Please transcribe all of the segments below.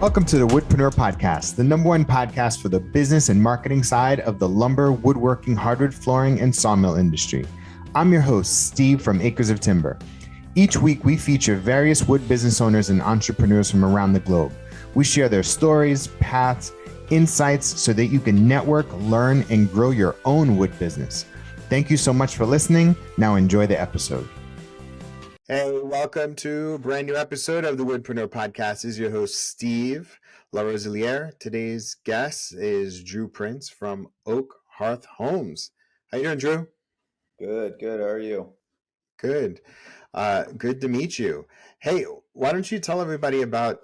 Welcome to the Woodpreneur podcast, the number one podcast for the business and marketing side of the lumber, woodworking, hardwood flooring, and sawmill industry. I'm your host, Steve from Acres of Timber. Each week, we feature various wood business owners and entrepreneurs from around the globe. We share their stories, paths, insights so that you can network, learn, and grow your own wood business. Thank you so much for listening. Now enjoy the episode. Hey, welcome to a brand new episode of the Woodpreneur podcast. This is your host, Steve LaRoseliere. Today's guest is Drew Prince from Oak Hearth Homes. How you doing, Drew? Good. How are you? Good. Good to meet you. Hey, why don't you tell everybody about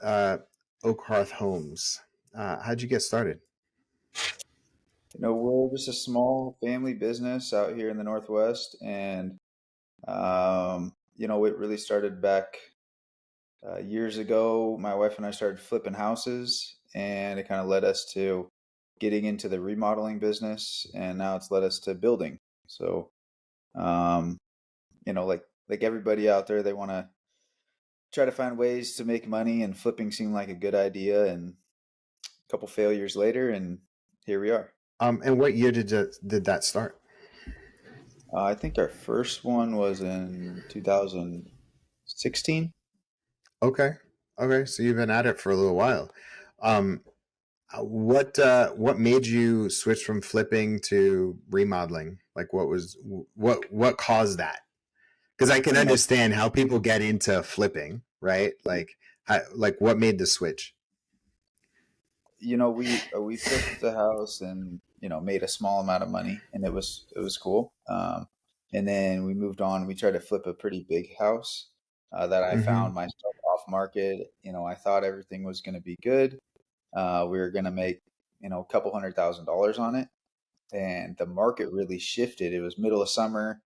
Oak Hearth Homes? How'd you get started? We're just a small family business out here in the Northwest, and it really started back years ago. My wife and I started flipping houses, and it kind of led us to getting into the remodeling business, and now it's led us to building. So, like everybody out there, they want to try to find ways to make money, and flipping seemed like a good idea. And a couple failures later, and here we are. And what year did that start? I think our first one was in 2016. Okay. So you've been at it for a little while. What made you switch from flipping to remodeling? Like what caused that? Because I can understand how people get into flipping, right? Like what made the switch? We flipped the house and made a small amount of money, and it was cool. And then we moved on. We tried to flip a pretty big house that I found myself off market. I thought everything was going to be good. We were going to make a couple $100,000 on it, and the market really shifted. It was middle of summer.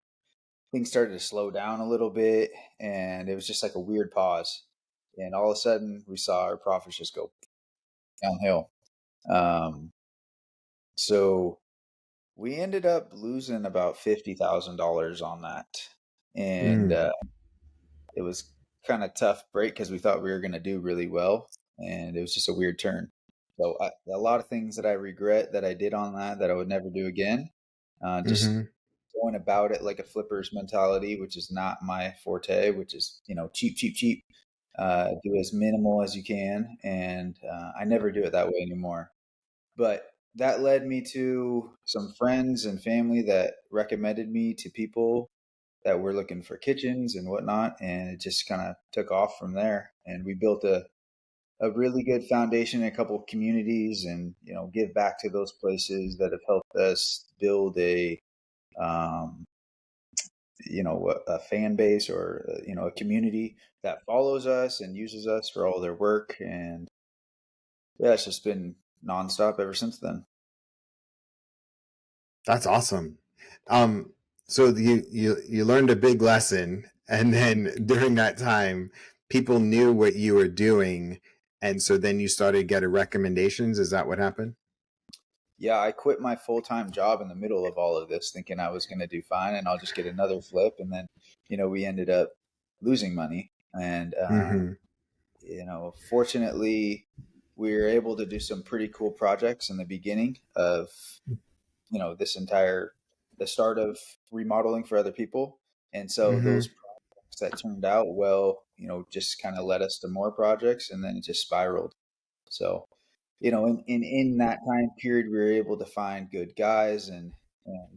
Things started to slow down a little bit, and it was just like a weird pause. And all of a sudden, we saw our profits just go downhill. So we ended up losing about $50,000 on that. And it was kind of tough break because we thought we were going to do really well. And it was just a weird turn. So a lot of things that I regret that I did on that I would never do again. Just going about it like a flipper's mentality, which is not my forte, which is, cheap. Do as minimal as you can. And I never do it that way anymore. But that led me to some friends and family that recommended me to people that were looking for kitchens and whatnot. And it just kind of took off from there. And we built a really good foundation in a couple of communities, and, give back to those places that have helped us build a fan base, or, a community that follows us and uses us for all their work. And yeah, it's just been nonstop ever since then. That's awesome. So you learned a big lesson, and then during that time, people knew what you were doing, and so then you started getting recommendations. Is that what happened? Yeah, I quit my full-time job in the middle of all of this, thinking I was going to do fine and I'll just get another flip. And then, we ended up losing money. And, fortunately, we were able to do some pretty cool projects in the beginning of, the start of remodeling for other people. And so those projects that turned out well, just kind of led us to more projects, and then it just spiraled. So, in that time period, we were able to find good guys and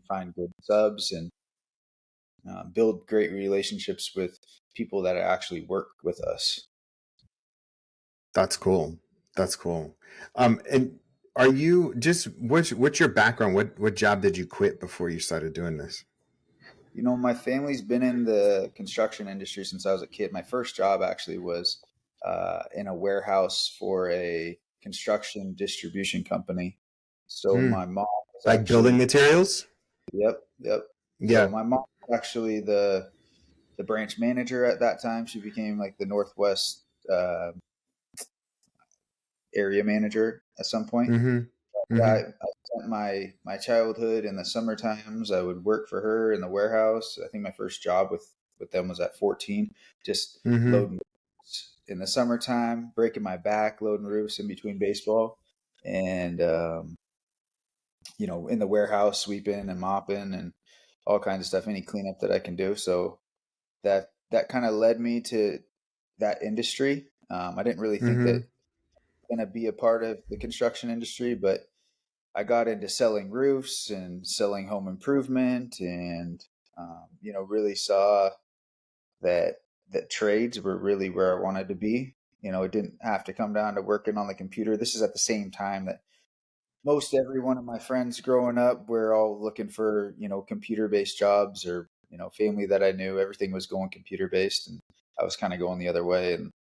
find good subs, and build great relationships with people that actually work with us. That's cool. And are you what's your background? What job did you quit before you started doing this? My family's been in the construction industry since I was a kid. My first job actually was in a warehouse for a construction distribution company. So my mom was building materials? Yep. Yeah. So my mom was actually the branch manager at that time. She became like the Northwest area manager at some point. I spent my childhood in the summer times. I would work for her in the warehouse. I think my first job with them was at 14, just loading in the summertime, breaking my back, loading roofs in between baseball, and in the warehouse, sweeping and mopping and all kinds of stuff, any cleanup that I can do. So that kind of led me to that industry. I didn't really think that Mm-hmm. going to be a part of the construction industry, but I got into selling roofs and selling home improvement, and really saw that trades were really where I wanted to be. It didn't have to come down to working on the computer. This is at the same time that most every one of my friends growing up, we're all looking for, computer based jobs, or, family that I knew, everything was going computer based. And I was kind of going the other way and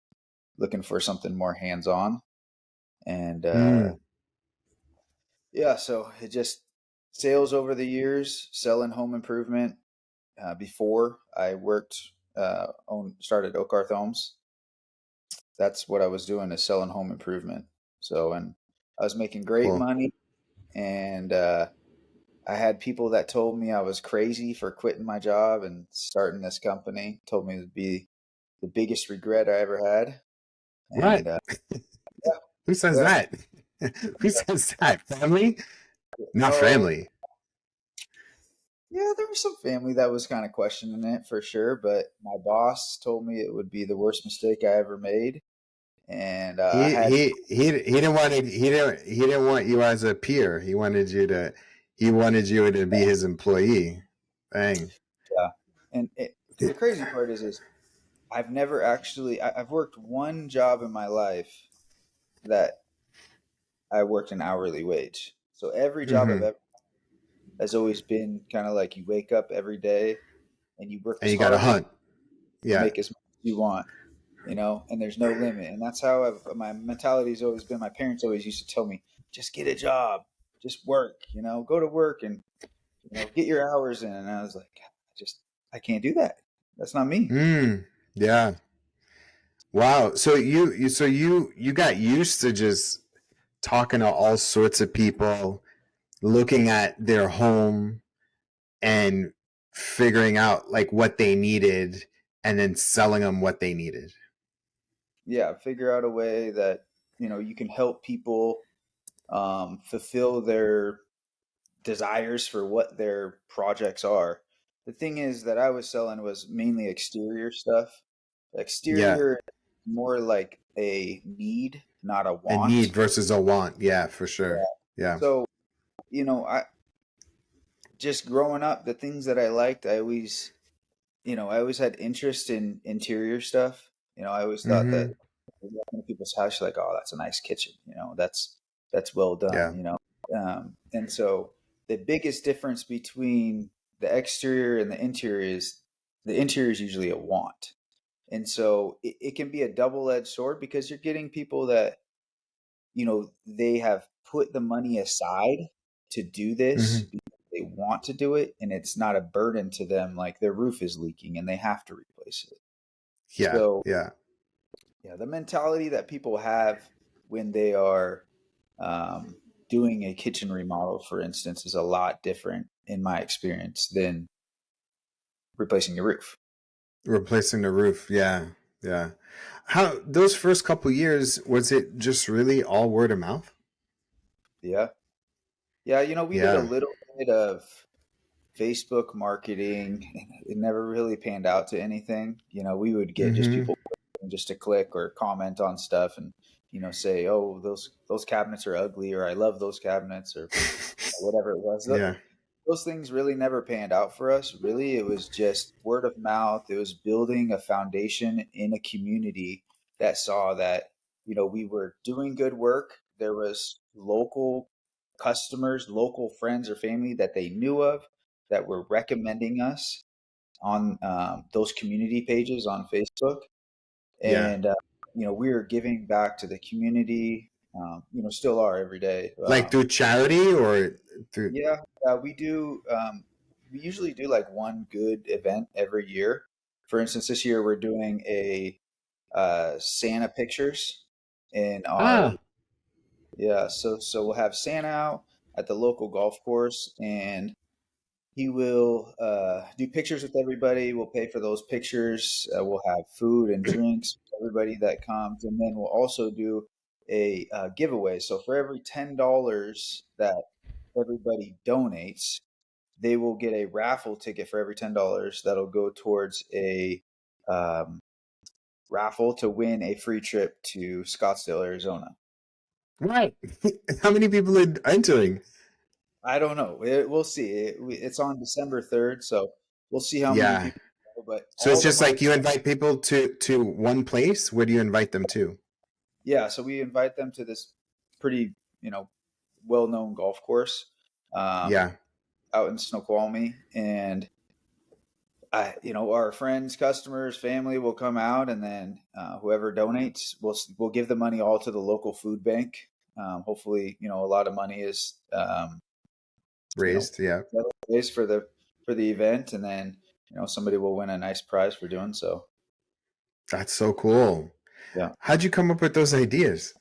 looking for something more hands on. And Mm. yeah, so it just sales over the years, selling home improvement. Before I started Oakarth Homes, that's what I was doing, is selling home improvement. So, and I was making great Cool. money, and I had people that told me I was crazy for quitting my job and starting this company. Told me it would be the biggest regret I ever had. What? And Who says yeah, that? Who says that? Family? Not no, family. yeah, there was some family that was kind of questioning it for sure. But my boss told me it would be the worst mistake I ever made, and I He had, he he he didn't want it. He didn't want you as a peer. He wanted you to be his employee. Bang. yeah. And the crazy part is I've never actually I've worked one job in my life that I worked an hourly wage. So every job I've Mm-hmm. ever has always been kind of like you wake up every day and you work And as you got to hard as hunt. you Yeah. make as much as you want, and there's no limit. And that's how my mentality has always been. My parents always used to tell me, just get a job, just work, go to work and, get your hours in. And I was like, I can't do that. That's not me. Mm. Yeah. Wow. So you got used to just talking to all sorts of people, looking at their home and figuring out like what they needed and then selling them what they needed. Yeah. Figure out a way that, you can help people fulfill their desires for what their projects are. The thing is that I was selling was mainly exterior stuff. Yeah. Exterior more like a need, not a A want. need versus a want. Yeah, for Yeah. sure. Yeah. So, I just growing up, the things that I liked, I always had interest in interior stuff. I always thought that Mm-hmm. when you walk into people's house, you're like, oh, that's a nice kitchen. That's well done. Yeah. And so the biggest difference between the exterior and the interior is usually a want. And so it can be a double-edged sword, because you're getting people that, they have put the money aside to do this Mm-hmm. because they want to do it, and it's not a burden to them, like their roof is leaking and they have to replace it. Yeah. So, Yeah. yeah, the mentality that people have when they are um, doing a kitchen remodel, for instance, is a lot different in my experience than replacing your roof. Replacing the roof. Yeah. Yeah. How those first couple years, was it just really all word of mouth? Yeah. Yeah. We did a Yeah. little bit of Facebook marketing. It never really panned out to anything. We would get just Mm-hmm. people just to click or comment on stuff and, say, oh, those cabinets are ugly, or I love those cabinets, or whatever it was. Yeah. Those things really never panned out for us. Really, it was just word of mouth. It was building a foundation in a community that saw that, we were doing good work. There was local customers, local friends or family that they knew of that were recommending us on those community pages on Facebook. Yeah. And, we were giving back to the community, still are every day. Like through charity or through Yeah, we do. We usually do like one good event every year. For instance, this year we're doing a Santa pictures in our, Ah. yeah. So we'll have Santa out at the local golf course, and He will do pictures with everybody. We'll pay for those pictures. We'll have food and drinks for everybody that comes, and then we'll also do a giveaway. So for every $10 that everybody donates, they will get a raffle ticket for every $10 that'll go towards a um, raffle to win a free trip to Scottsdale, Arizona. Right. How many people are entering? I don't know. We'll see. It's on December 3rd, so we'll see how many Yeah. people go. But So it's all the just money, like you invite people to one place. Where do you invite them to? yeah. So we invite them to this pretty, well-known golf course um, Yeah. out in Snoqualmie, and our friends, customers, family will come out, and then whoever donates, we'll give the money all to the local food bank. Hopefully, a lot of money is you know Raised. Yeah. raised for the event, and then somebody will win a nice prize for doing so. That's so cool. Yeah. How'd you come up with those ideas?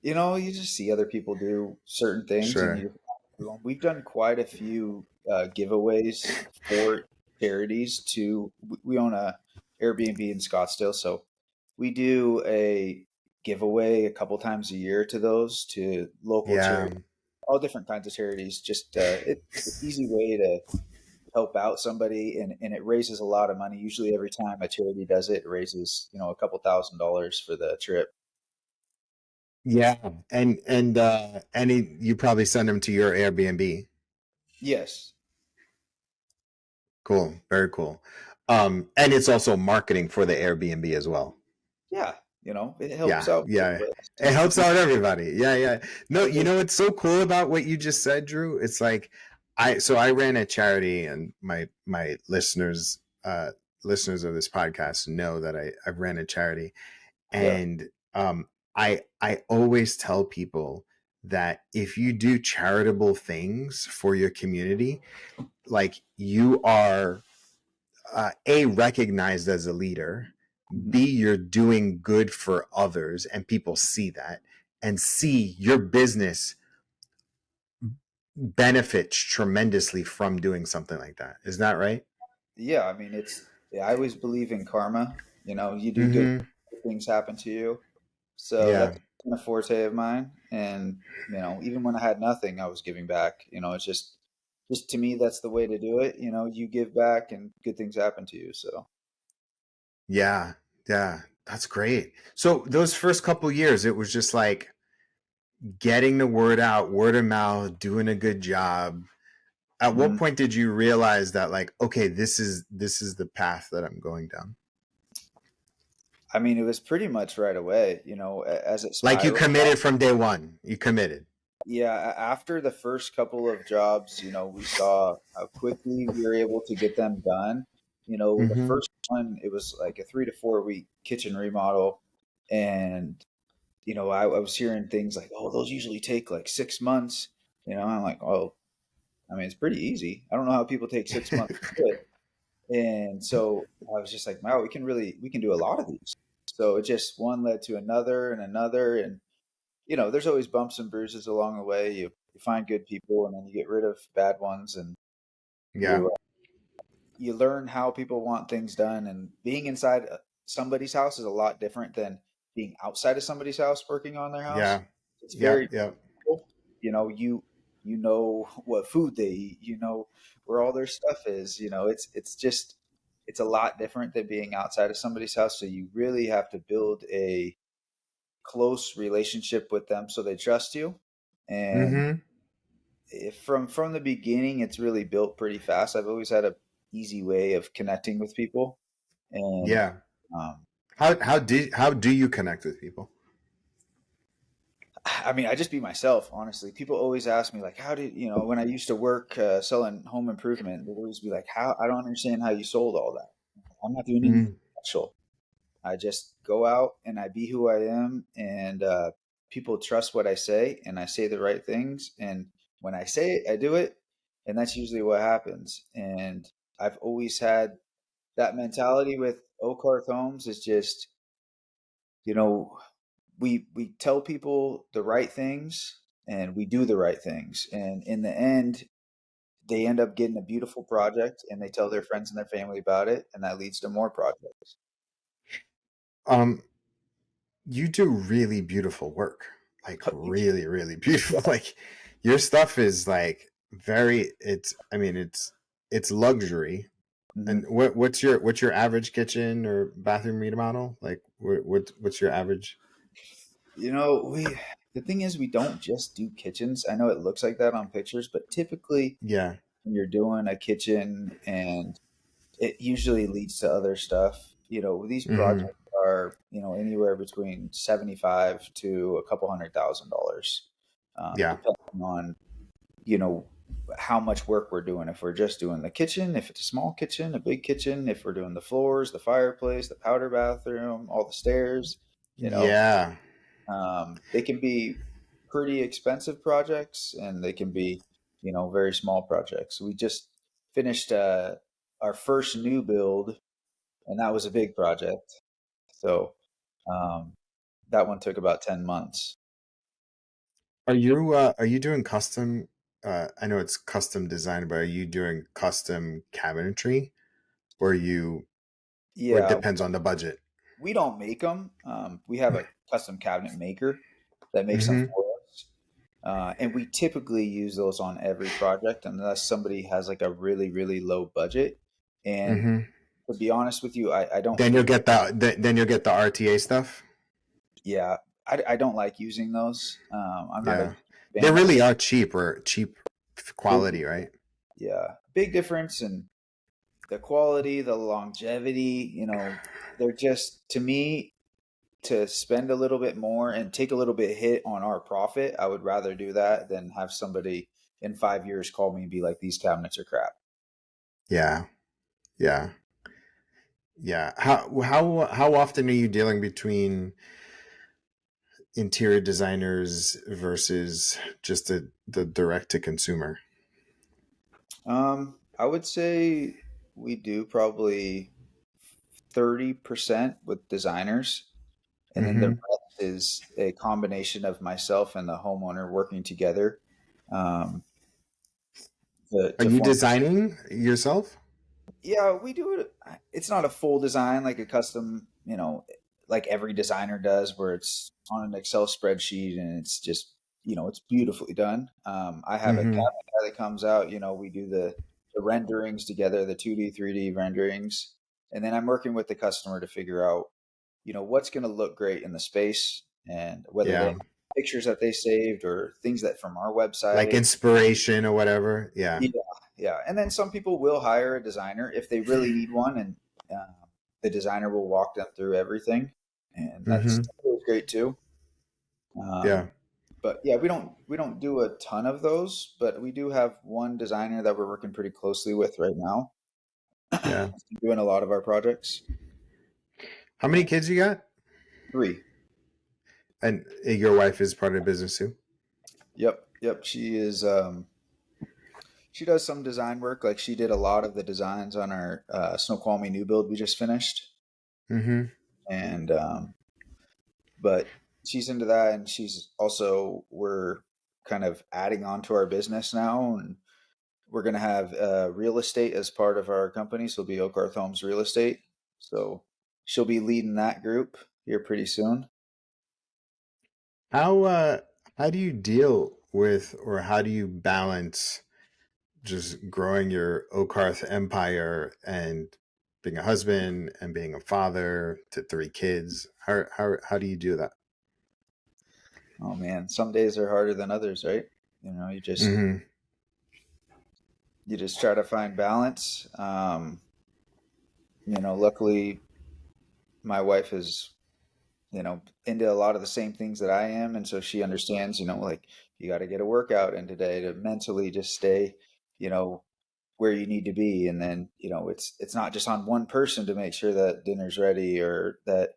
You just see other people do certain things, and Sure. you just do them. We've done quite a few giveaways for charities. We own a Airbnb in Scottsdale, so we do a giveaway a couple times a year to those, to local Yeah. charities, all different kinds of charities. Just it's an easy way to help out somebody, and it raises a lot of money. Usually, every time a charity does it, it raises a couple $1,000s for the trip. Yeah. And you probably send them to your Airbnb. Yes. Cool. Very cool. And it's also marketing for the Airbnb as well. Yeah, it helps Yeah, out both yeah. ways. It helps out everybody. Yeah, yeah. No, It you is. know what's so cool about what you just said, Drew? It's like I ran a charity, and my listeners of this podcast know that I ran a charity. Yeah. And I always tell people that if you do charitable things for your community, like you are a recognized as a leader, Mhm. b you're doing good for others and people see that, and c your business benefits tremendously from doing something like that. Is that right? Yeah, I mean, I always believe in karma. You do good, Mm-hmm. things happen to you. So Yeah. that's been a forte of mine. And, even when I had nothing, I was giving back. It's just to me, that's the way to do it. You give back and good things happen to you. So, Yeah. Yeah, that's great. So those first couple years it was just like getting the word out, word of mouth, doing a good job. At what mhm. point did you realize that, like, okay, this is the path that I'm going down? I mean, it was pretty much right away, as it Like you spiraled. committed from day one. You committed. Yeah, after the first couple of jobs, we saw how quickly we were able to get them done. The Mm-hmm. first one, it was like a 3 to 4 week kitchen remodel. And, I was hearing things like, oh, those usually take like 6 months. I'm like, oh, I mean, it's pretty easy. I don't know how people take 6 months to do it. And so I was just like, wow, we can do a lot of these. So it just one led to another and another. And there's always bumps and bruises along the way. You find good people, and then you get rid of bad ones, and Yeah. you learn how people want things done. And being inside somebody's house is a lot different than being outside of somebody's house working on their house. Yeah. It's very Yep. Yep. cool. You know what food they eat. You know where all their stuff is. It's a lot different than being outside of somebody's house. So you really have to build a close relationship with them so they trust you. And Mm-hmm. from the beginning, it's really built pretty fast. I've always had a easy way of connecting with people, and Yeah. um, How do you connect with people? I mean, I just be myself. Honestly, people always ask me like, "How did when I used to work selling home improvement?" They'd always be like, "How? I don't understand how you sold all that. I'm not doing anything Mm. special. I just go out and I be who I am, and people trust what I say, and I say the right things. And when I say it, I do it, and that's usually what happens. And I've always had that mentality with Oakhearth Homes. Is just you know we tell people the right things, and we do the right things, and in the end, they end up getting a beautiful project and they tell their friends and their family about it, and that leads to more projects. Um, you do really beautiful work, like really, really beautiful. Like your stuff is like very. I mean, it's luxury. Hmm. And what's your average kitchen or bathroom remodel? Like what's your average? The thing is, we don't just do kitchens. I know it looks like that on pictures, but typically Yeah. when you're doing a kitchen, and it usually leads to other stuff. These Mm-hmm. projects are, anywhere between 75 to a couple $100,000, Yeah. depending on, you know, how much work we're doing. If we're just doing the kitchen, if it's a small kitchen, a big kitchen, if we're doing the floors, the fireplace, the powder bathroom, all the stairs, you know, Yeah. they can be pretty expensive projects, and they can be, very small projects. We just finished our first new build, and that was a big project. So um, that one took about 10 months. Are you doing custom I know it's custom design, but are you doing custom cabinetry or it Yeah, depends on the budget? we don't make them. We have a custom cabinet maker that makes them Mm-hmm. for us. And we typically use those on every project unless somebody has like a really, really low budget. And Mm-hmm. to be honest with you, I don't Then you'll think, get then you'll get the RTA stuff. yeah, I don't like using those. I'm not a Yeah. They fan of really are cheap or cheap big, quality, right? yeah, big difference in the quality, the longevity. They're just, to me, to spend a little bit more and take a little bit hit on our profit. I would rather do that than have somebody in 5 years call me and be like, these cabinets are crap. Yeah. Yeah. Yeah. How often are you dealing between interior designers versus just the direct to consumer? I would say we do probably 30% with designers, and then the Mm-hmm. rest is a combination of myself and the homeowner working together, um, Are to you form. designing yourself? Yeah, we do it. It's not a full design like a custom, like every designer does, where it's on an Excel spreadsheet and it's just, it's beautifully done. I have a Mm-hmm. cabinet guy that comes out. We do the renderings together, the 2D, 3D renderings, and then I'm working with the customer to figure out, what's going to look great in the space, and whether they Yeah. have pictures that they saved or things that from our Like website. inspiration or whatever. Yeah. Yeah, yeah. And then some people will hire a designer if they really need one, and the designer will walk them through everything, and that's Mm-hmm. always great too. Yeah. Um, but yeah, we don't do a ton of those, but we do have one designer that we're working pretty closely with right now, Yeah. doing a lot of our projects. How many kids you got? Three. And your wife is part of the business too? Yep, yep. She is. She does some design work. Like she did a lot of the designs on our Snoqualmie new build we just finished, Mm-hmm. and but she's into that, and we're kind of adding on to our business now, and we're going to have real estate as part of our company. So it'll be Oakarth Homes Real Estate. So she'll be leading that group here pretty soon. How uh how do you deal with or how do you balance just growing your Okarth empire and being a husband and being a father to three kids? How do you do that? Oh man, some days are harder than others, right? You just Mm-hmm. you just try to find balance. Luckily my wife is, into a lot of the same things that I am, and so she understands, like you got to get a workout in today to mentally just stay, you know, where you need to be. And then, it's not just on one person to make sure that dinner's ready or that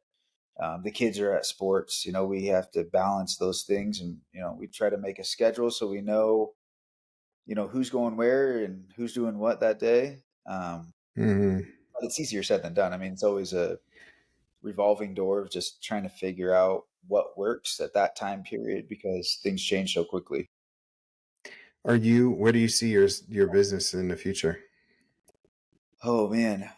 the kids are at sports. We have to balance those things, and we try to make a schedule so we know, who's going where and who's doing what that day. Mm-hmm. But it's easier said than done. I mean, it's always a revolving door of just trying to figure out what works at that time period because things change so quickly. where do you see your business in the future? Oh man.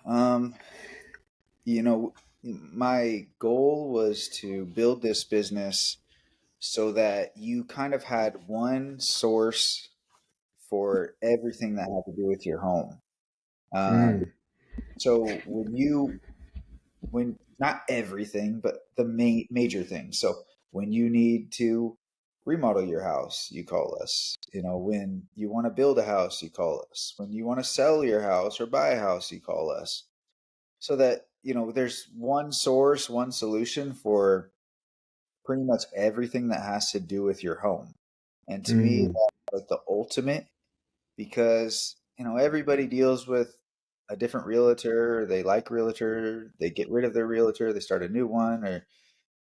You know, my goal was to build this business so that you kind of had one source for everything that had to do with your home. Um, Mm, so when not everything, but the major things. So when you need to remodel your house, you call us. When you want to build a house, you call us. When you want to sell your house or buy a house, you call us. So that, there's one source, one solution for pretty much everything that has to do with your home. And to me, mm, that's like the ultimate because, everybody deals with a different realtor. They like realtor, they get rid of their realtor, they start a new one, or,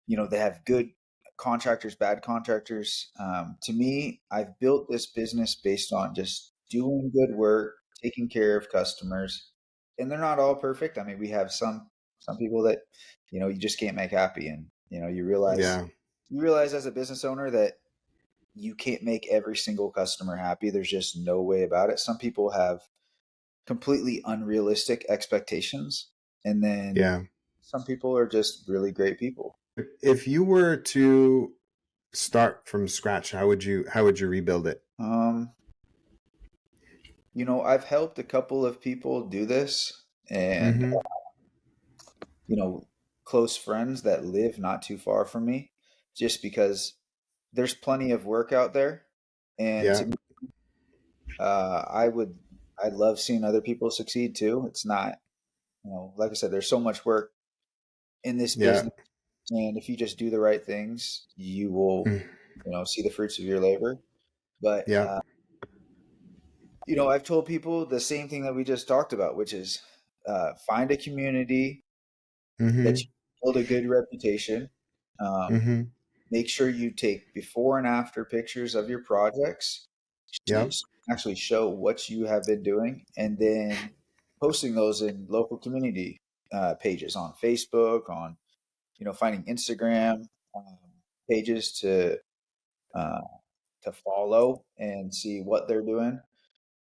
they have good contractors, bad contractors. To me, I've built this business based on just doing good work, taking care of customers, and they're not all perfect. I mean, we have some people that you just can't make happy, and yeah, you realize as a business owner that you can't make every single customer happy. There's just no way about it. Some people have completely unrealistic expectations, and then yeah. some people are just really great people. If you were to start from scratch, how would you rebuild it? Um, I've helped a couple of people do this, and Mm-hmm. you know, close friends that live not too far from me, just because there's plenty of work out there, and Yeah, to me, I love seeing other people succeed too. It's not, like I said, there's so much work in this yeah, business, and if you just do the right things, you will, mm, see the fruits of your labor. But yeah. I've told people the same thing that we just talked about, which is find a community that Mm-hmm. you build a good reputation. Um, Mm-hmm. Make sure you take before and after pictures of your projects to Yeah, actually show what you have been doing, and then posting those in local community pages on Facebook, on finding Instagram pages uh, to follow and see what they're doing,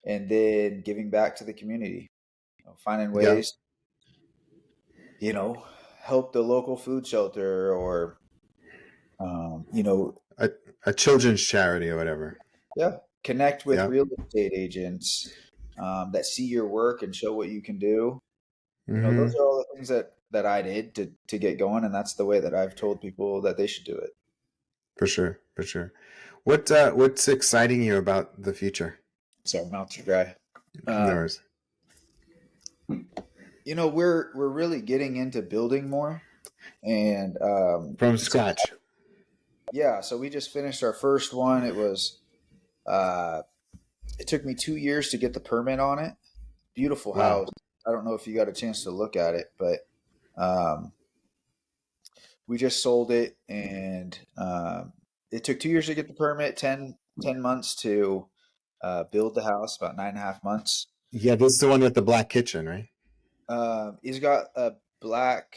and then giving back to the community. Finding yeah. ways, you know, help the local food shelter, or um, you know, A, a children's charity or whatever. yeah, connect with Yeah. real estate agents that see your work and show what you can do. Those Mm-hmm. are all the things that I did to get going, and that's the way that I've told people that they should do it. For sure, for sure. What's exciting you about the future? So mouths are dry. No Um, worries. we're really getting into building more, and From it's scratch. yeah. So we just finished our first one. Uh, it took me 2 years to get the permit on it. Beautiful Wow. house. I don't know if you got a chance to look at it, but um, we just sold it, and it took 2 years to get the permit, 10 months to build the house, about 9.5 months. Yeah, this is the one with the black kitchen, right? He's got a black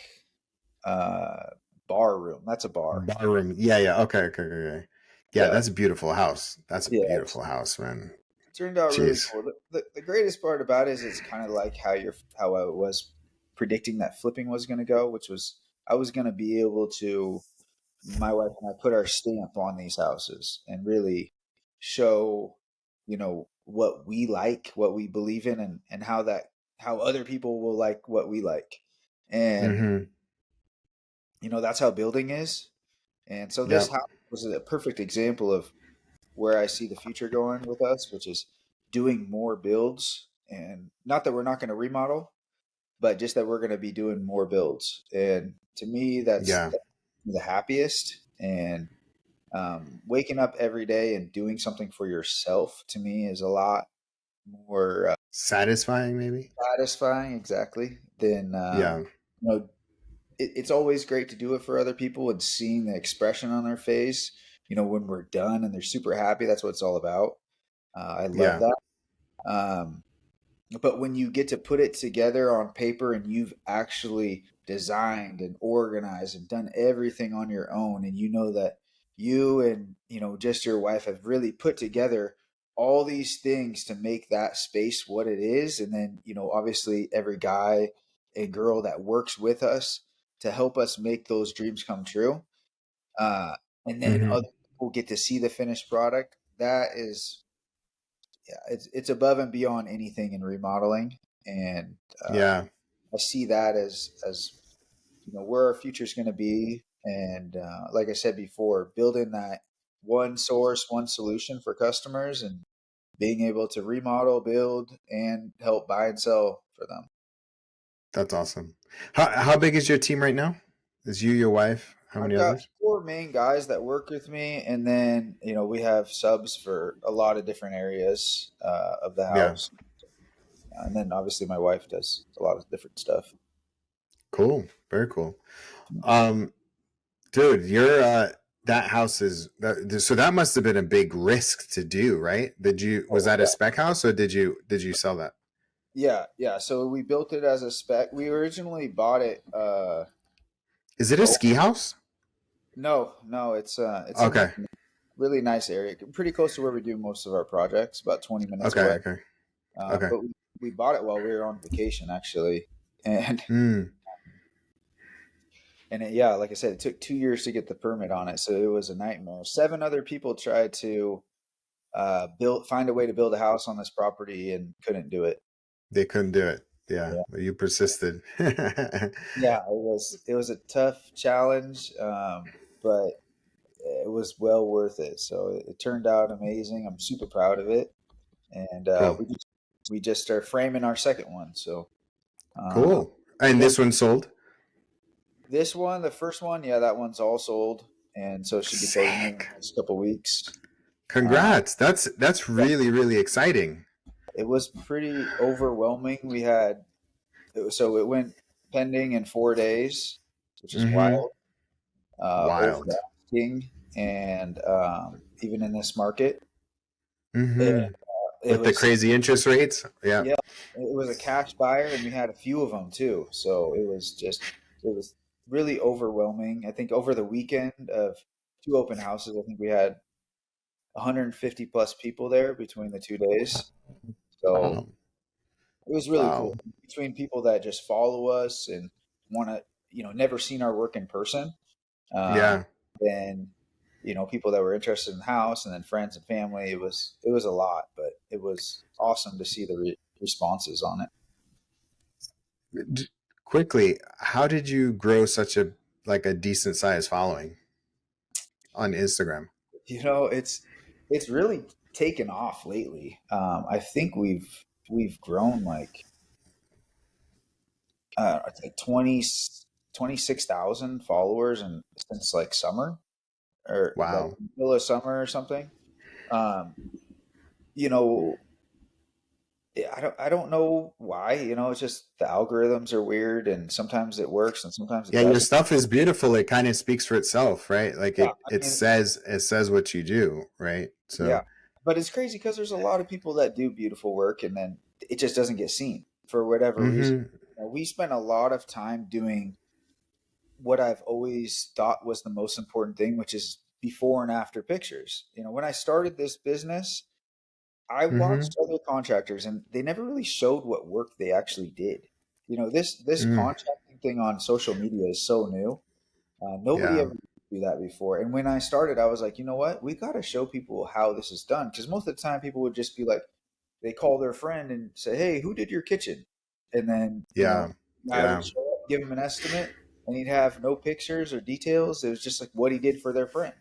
uh, bar room. That's a bar. Bar room. Yeah, yeah. Okay, okay, okay, okay. Yeah, Yeah, that's a beautiful house. That's a yeah. beautiful house, man. Turned out really Jeez. cool. The greatest part about it is it's kind of like how I was predicting that flipping was going to go, which was I was going to be able to, my wife and I put our stamp on these houses and really show, what we like, what we believe in, and how other people will like what we like. And, Mm-hmm. that's how building is. And so this Yep. house was a perfect example of where I see the future going with us, which is doing more builds. And not that we're not going to remodel, but just that we're going to be doing more builds. And to me, Yeah. that's the happiest. And waking up every day and doing something for yourself to me is a lot more Satisfying, maybe? satisfying, exactly, than Yeah. you know. It's always great to do it for other people and seeing the expression on their face. When we're done and they're super happy. That's what it's all about. I love Yeah. that. Um, but when you get to put it together on paper and you've actually designed and organized and done everything on your own, and you know that you and just your wife have really put together all these things to make that space what it is. And then, obviously every guy and girl that works with us to help us make those dreams come true. Uh, and then Mm-hmm. other people get to see the finished product. That is, yeah, it's above and beyond anything in remodeling. And Yeah. I see that as where our future is going to be. And like I said before, building that one source, one solution for customers, and being able to remodel, build, and help buy and sell for them. That's awesome. How big is your team right now? Is you, your wife? How I've many got others? 4 main guys that work with me, and then we have subs for a lot of different areas of the Yeah. house, and then obviously my wife does a lot of different stuff. Cool. Very cool. Um, dude, your that house is that, so that must have been a big risk to do, right? Was Oh that a yeah, spec house or did you sell that? yeah. So we built it as a spec. We originally bought it. Is it a ski house? No, it's in like Okay. a really nice area, pretty close to where we do most of our projects, about 20 minutes Okay. away. Okay. Okay. But we bought it while we were on vacation actually, and Mm. yeah, like I said, it took 2 years to get the permit on it, so it was a nightmare. 7 other people tried to find a way to build a house on this property and couldn't do it. They couldn't do it. Yeah. Yeah, But you persisted. yeah, it was a tough challenge, but it was well worth it. So it turned out amazing. I'm super proud of it, and Cool. we just are framing our second one. So Cool. And yeah, this one sold? this one, the first one, yeah, that one's all sold, and so it should be closing in the Sick. next couple weeks. Uh, Congrats. That's yeah, really, really exciting. it was pretty overwhelming. So it went pending in 4 days, which is Mm-hmm. wild, over Wild. asking, and even in this market, it, Mm-hmm. it With the was crazy interest rates. Yeah. yeah, it was a cash buyer, and we had a few of them too. So it was really overwhelming. I think over the weekend of 2 open houses, I think we had 150 plus people there between the 2 days. So Wow. it was really Wow. cool between people that just follow us and want to, never seen our work in person. Um, Yeah. then, people that were interested in the house, and then friends and family. It was a lot, but it was awesome to see the responses on it. D- Quickly, how did you grow such a decent sized following on Instagram? It's really taken off lately. I think we've grown like I think 26,000 followers, and since like summer, or like Wow. middle of summer or something. Um, you know, I don't know why. It's just the algorithms are weird, and sometimes it works and sometimes it Yeah, your doesn't. stuff is beautiful. It kind of speaks for itself, right? Like Yeah, it I it mean, says it says what you do, right? yeah, So, but it's crazy because there's a lot of people that do beautiful work, and then it just doesn't get seen for whatever reason. mm-hmm. We spent a lot of time doing what I've always thought was the most important thing, which is before and after pictures. When I started this business, I Mm-hmm. watched other contractors, and they never really showed what work they actually did. This Mm. contracting thing on social media is so new. Nobody Yeah. ever do that before. And when I started, I was like, you know what? We got to show people how this is done, because most of the time people would just be like, they call their friend and say, "Hey, who did your kitchen?" And then Yeah. guy would Yeah. show up, give him an estimate, and he'd have no pictures or details. It was just like what he did for their friend.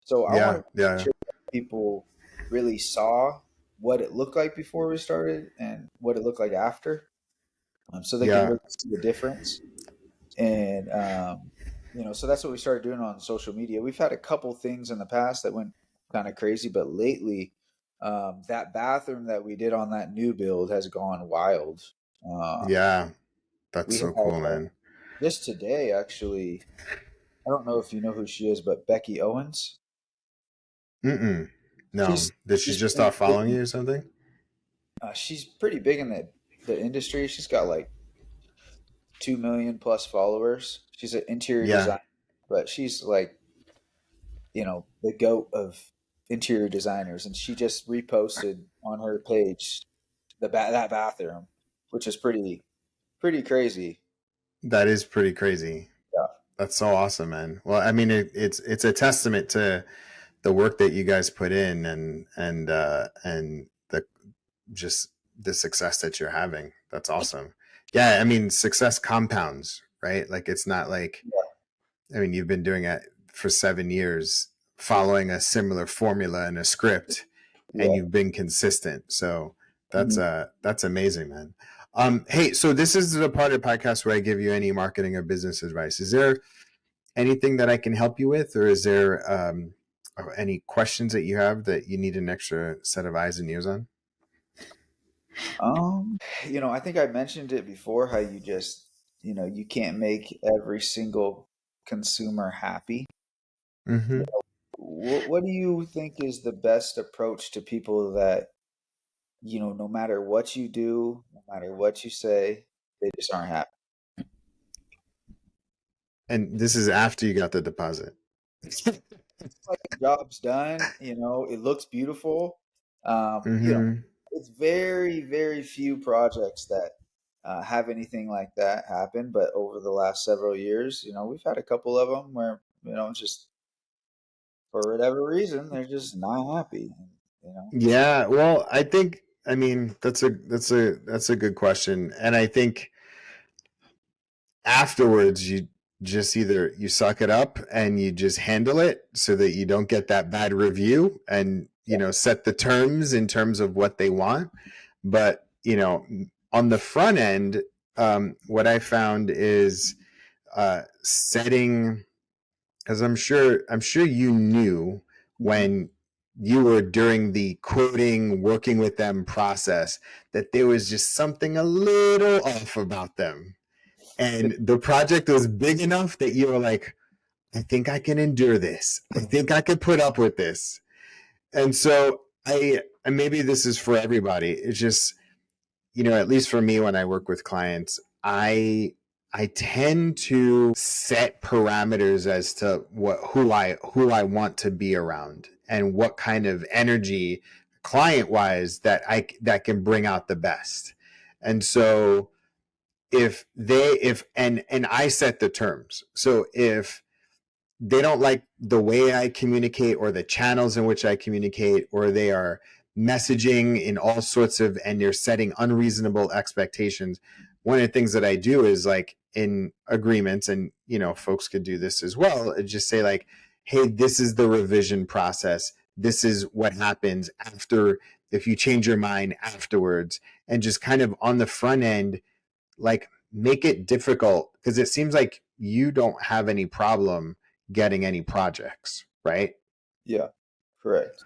So I wanted Yeah. to make Yeah. sure that people really saw what it looked like before we started and what it looked like after, so they can Yeah. really see the difference. And so that's what we started doing on social media. We've had a couple things in the past that went kind of crazy, but lately, that bathroom that we did on that new build has gone wild. Uh, Yeah. That's we had so cool, man. just today, actually. I don't know if you know who she is, but Becky Owens. Mm-mm. No. She's Did she she's just pretty stop big. following you or something? She's pretty big in the industry. She's got like 2 million plus followers. She's an interior Yeah. designer, but she's like the goat of interior designers, and she just reposted on her page that bathroom, which is pretty crazy. That is pretty crazy. Yeah. That's so awesome, man. Well, I mean, it's a testament to the work that you guys put in, and the just the success that you're having. That's awesome. Yeah, I mean, success compounds, right? Like it's not like, I mean, you've been doing it for 7 years, following a similar formula and a script, and Yeah. you've been consistent. So Mhm. that's amazing, man. Hey, so this is the part of the podcast where I give you any marketing or business advice. Is there anything that I can help you with, or is there any questions that you have that you need an extra set of eyes and ears on? I think I mentioned it before how you just, you can't make every single consumer happy. Mm-hmm. What do you think is the best approach to people that, no matter what you do, no matter what you say, they just aren't happy? And this is after you got the deposit. Like the job's done, it looks beautiful. Mm-hmm. It's very, very few projects that have anything like that happen. But over the last several years, we've had a couple of them where, just for whatever reason, they're just not happy. You know, Yeah, well, I mean, that's a good question. And I think afterwards you just either you suck it up and you just handle it so that you don't get that bad review, and set the terms in terms of what they want. But on the front end, what I found is setting, because I'm sure you knew Mhm. when you were during the quoting, working with them process, that there was just something a little off about them, and the project was big enough that you were like, I think I can endure this. I think I could put up with this. And so and maybe this is for everybody. It's just, at least for me, when I work with clients, I tend to set parameters as to who I want to be around, and what kind of energy client wise that can bring out the best. And so if I set the terms. So if they don't like the way I communicate or the channels in which I communicate, or they are messaging in all sorts of, and they're setting unreasonable expectations, one of the things that I do is, like, in agreements, and folks could do this as well, just say, like, hey, this is the revision process. This is what happens after, if you change your mind afterwards. And just kind of on the front end, like, make it difficult, because it seems like you don't have any problem getting any projects, right? Yeah, correct.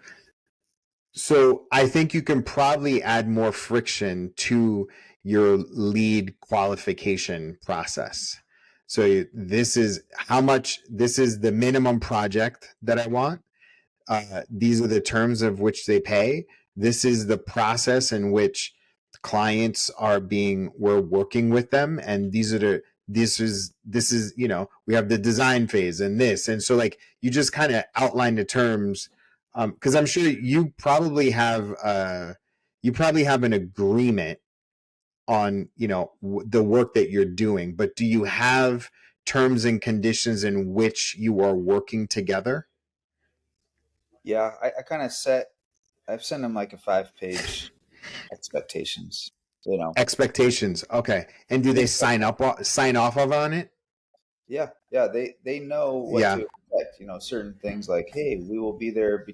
So I think you can probably add more friction to your lead qualification process. So this is the minimum project that I want. These are the terms of which they pay. This is the process in which clients we're working with them. And this is, we have the design phase and this. And so, like, you just kind of outline the terms. Cause I'm sure you probably have an agreement on, the work that you're doing, but do you have terms and conditions in which you are working together? Yeah, I kind of I've sent them like a 5-page expectations. Expectations. Okay. And do they Things like, sign off of on it? yeah, they know what to Yeah. expect. Certain things like, hey, we will be there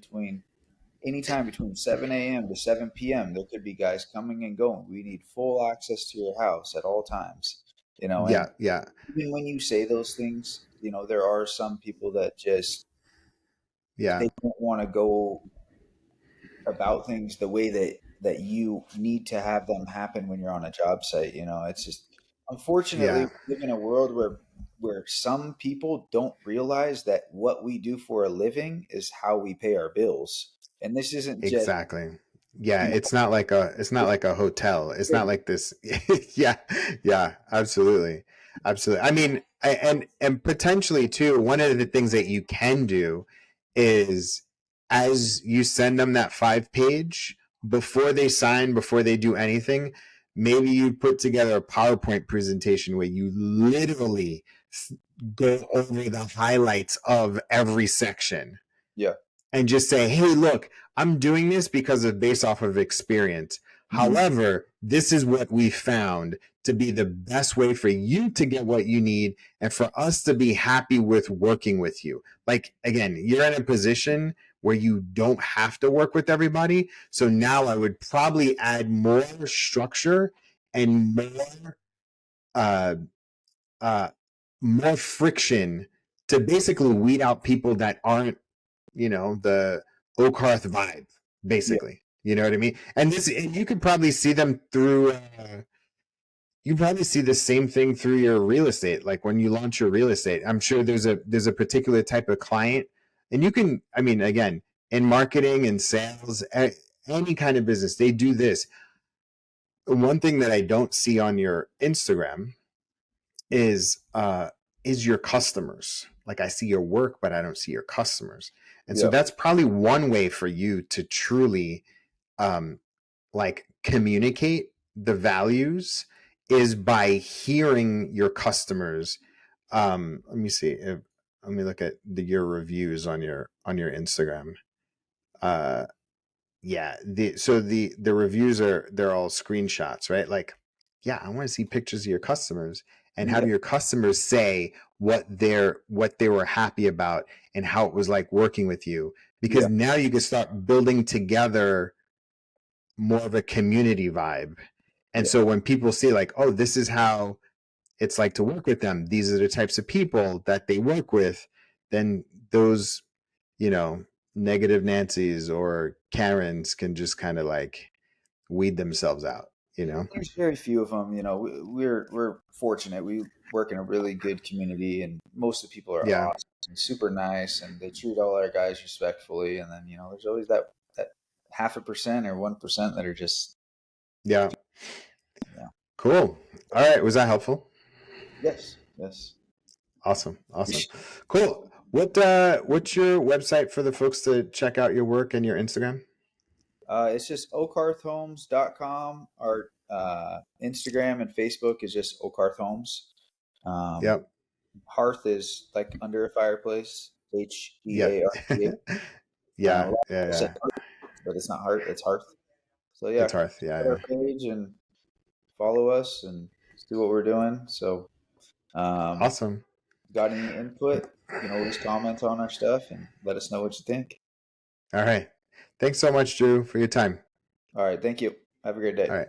anytime between 7 a.m. to 7 p.m. There could be guys coming and going. We need full access to your house at all times. And Yeah. Yeah. even when you say those things, there are some people that just Yeah. they don't want to go about things the way that you need to have them happen when you're on a job site. It's just, unfortunately, Yeah. we live in a world where some people don't realize that what we do for a living is how we pay our bills. And this isn't just, Exactly. Yeah, you know, it's not like a hotel. It's not like this. Yeah. Yeah, absolutely. Absolutely. I mean, and potentially too, one of the things that you can do is as you send them that 5-page, before they sign, before they do anything, maybe you put together a PowerPoint presentation where you literally go over the highlights of every section. Yeah. And just say, hey, look, I'm doing this because of based off of experience. However, this is what we found to be the best way for you to get what you need and for us to be happy with working with you. Like, again, you're in a position where you don't have to work with everybody. So now I would probably add more structure and more friction to basically weed out people that aren't, the Oakhearth vibe, basically. You know what I mean? And you could probably see them through, you probably see the same thing through your real estate. Like when you launch your real estate, I'm sure there's a particular type of client, and you can, I mean, again, in marketing and sales, any kind of business, they do this. One thing that I don't see on your Instagram is your customers. Like I see your work, but I don't see your customers. And so that's probably one way for you to truly like communicate the values is by hearing your customers. Let me see. Let me look at your reviews on your Instagram. Yeah. The reviews they're all screenshots, right? Like, yeah, I want to see pictures of your customers and have your customers say what they were happy about and how it was like working with you. Because now you can start building together more of a community vibe. And so when people see like, oh, this is how it's like to work with them, these are the types of people that they work with, then those, negative Nancy's or Karens can just kind of like weed themselves out, There's very few of them. We're fortunate. We work in a really good community, and most of the people are awesome and super nice, and they treat all our guys respectfully. And then there's always that 0.5% or 1% that are just Cool. All right, was that helpful? Yes. Awesome. Cool. What's your website for the folks to check out your work and your Instagram? It's just oakhearthhomes.com. Our Instagram and Facebook is just Oakhearth Homes. Hearth is like under a fireplace. HEARTH. Yeah. But it's not Hearth, it's Hearth. So it's Hearth. Our page and follow us and see what we're doing. So awesome. Got any input? You can always comment on our stuff and let us know what you think. All right. Thanks so much, Drew, for your time. All right. Thank you. Have a great day. All right.